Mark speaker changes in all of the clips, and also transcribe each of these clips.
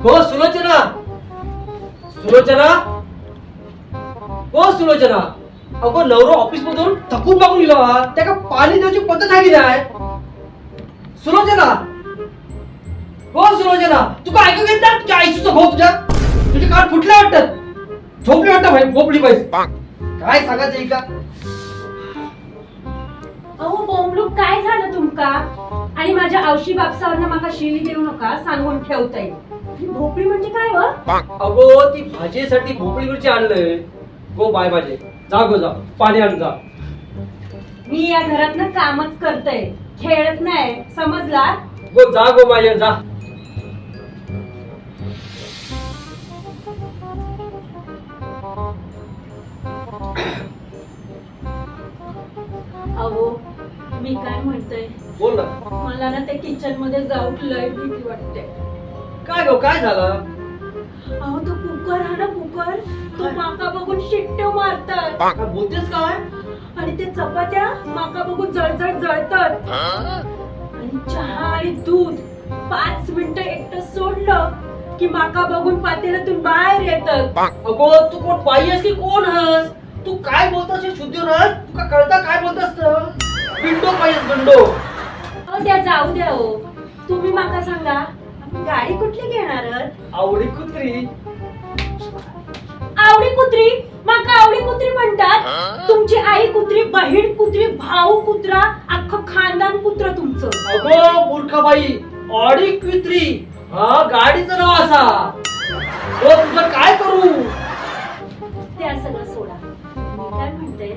Speaker 1: हो सुलोचना, सुलोचना, हो सुलोचना. अगो नवरो ऑफिस मधून थकून मागून गेला, त्याला पाणी द्यायची पद्धत आहे की नाही? सुलोचना, हो सुलोचना, तुका ऐकू येत नाही? तुझ्या आईचं भाऊ तुझे कान फुटले वाटतात, झोपली वाटत भाई, झोपली पाहिजे. काय सांगायचं का?
Speaker 2: अहो बोंबलू, काय झालं तुमका? आणि माझ्या औशी बापसावरनं माका शिवी देऊ नका, सांगून ठेवताय. भोपळी म्हणजे काय व?
Speaker 1: अगो ती भाजीसाठी भोपळी मिरची आणलंय. गो बाय भाजी, जा गो जा, पाणी आण जा.
Speaker 2: मी या घरातनं कामच करतय, खेळत नाही, समजला?
Speaker 1: गो जा गो माझ्या जा.
Speaker 2: अहो मी काय म्हणतोय,
Speaker 1: बोल ना.
Speaker 2: मला ना त्या किचन मध्ये जाऊन लय भीती वाटते.
Speaker 1: काय गो, काय झालं?
Speaker 2: अहो तो कुकर हा ना, कुकर तो माका बघून शिट्ट्या मारतात.
Speaker 1: काय बोलतेस काय?
Speaker 2: आणि ते चपात्या माका बघून जळजळ जळतात. आणि चहा आणि दूध 5 मिनिटं एकटं सोडलं की माका बघून पातेल्यातून बाहेर येतात.
Speaker 1: अगो तू कोण बाई आहेस की कोण आहेस? तू काय बोलतोस हे शुद्ध राहत? तुका कळता काय बोलतोस? बिंडो पाहिजेस बिंडो.
Speaker 2: अहो द्या, जाऊ द्या हो. तुम्ही माका सांगा, आपण गाडी कुठली घेणार आहात?
Speaker 1: आवडी कुत्री.
Speaker 2: आवडी कुत्री? माका आवडी कुत्री म्हणतात? तुमची आई कुत्री, बहीण कुत्री, भाऊ कुत्रा, अख्खं खानदान कुत्र तुमचं.
Speaker 1: अगो मूर्ख बाई, ऑडी कुत्री हा गाडीचं नाव असा. हो तुझं काय करू?
Speaker 2: ते सगळं सोडा. मी काय म्हणते,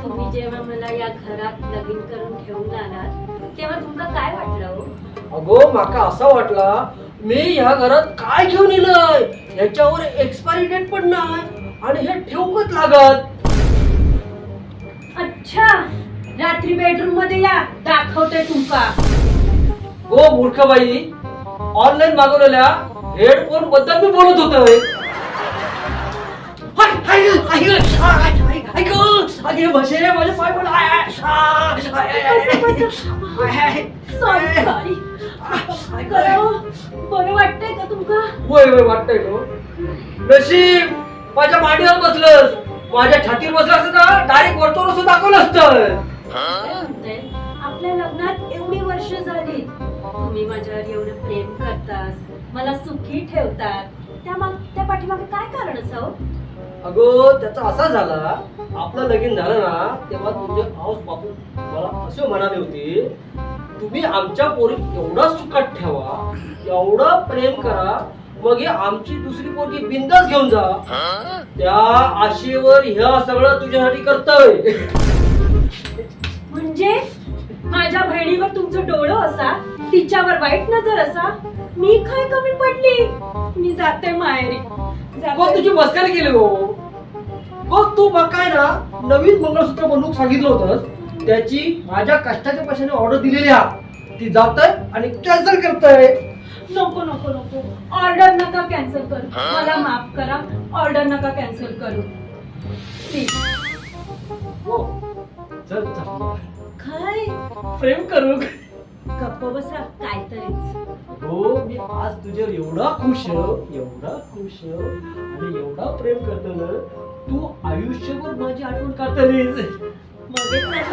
Speaker 2: तुम्ही जेव्हा मला या घरात लगीन करून ठेवून आलात तेव्हा तुमका काय वाटलं हो?
Speaker 1: अगो माका असा वाटला, मी ह्या घरात काय घेऊन येलंय, ह्याच्यावर एक्सपायरी डेट पण नाही आणि हे ठेवूकच लागत.
Speaker 2: अच्छा, रात्री बेडरूम मध्ये या, दाखवते तुमका.
Speaker 1: गो मूर्ख बाई, ऑनलाईन मागवलेल्या हेडफोन बद्दल मी बोलत होतोय. माझे पाय
Speaker 2: सॉरी. बरं वाटतंय का तुमका?
Speaker 1: वय वय वाटतंय गो. नशीब माझ्या मांडीवर बसलंस, माझ्या छातीवर बसलं असतं ना डायरेक्ट वरतून असं दाखवलं असतं.
Speaker 2: काय म्हणताय, आपल्या लग्नात एवढी वर्ष झाली, तुम्ही माझ्यावर एवढं प्रेम करतास, मला सुखी ठेवतात, त्या पाठीमागे काय कारण असावं?
Speaker 1: अगो त्याचा असा झाला, आपलं लगीन झालं ना तेव्हा तुझे आऊस बापू मला असे म्हणाले होते, तुम्ही आमच्या पोरी एवढा सुखात ठेवा, एवढं प्रेम करा, मग हे आमची दुसरी पोरगी बिंदास घेऊन जा. त्या आशेवर ह्या सगळं तुझ्यासाठी करतोय.
Speaker 2: म्हणजे माझ्या बहिणीवर तुमचं डोळं असा, तिच्यावर वाईट नजर असा, मी काय कमी पडली? मी जाते माहेरी.
Speaker 1: गो तुझी मस्करी केली गो. गो तू मग काय ना नवीन मंगळसूत्र बनवून सांगितलं होतंस, त्याची माझ्या कष्टाच्या पैशाने ऑर्डर दिलेली आहे, ती जातय आणि कॅन्सल करतय.
Speaker 2: नको नको नको, ऑर्डर नका कॅन्सल करू, मला माफ करा, ऑर्डर नका कॅन्सल करू प्लीज.
Speaker 1: हो चल चल,
Speaker 2: काय
Speaker 1: प्रेम करू.
Speaker 2: गप्प बसा, काहीतरीच.
Speaker 1: हो मी आज तुझ्यावर एवढा खुश आणि एवढा प्रेम करतो ना, तू आयुष्यभर माझी आठवण काढतलीस.
Speaker 2: मग चला.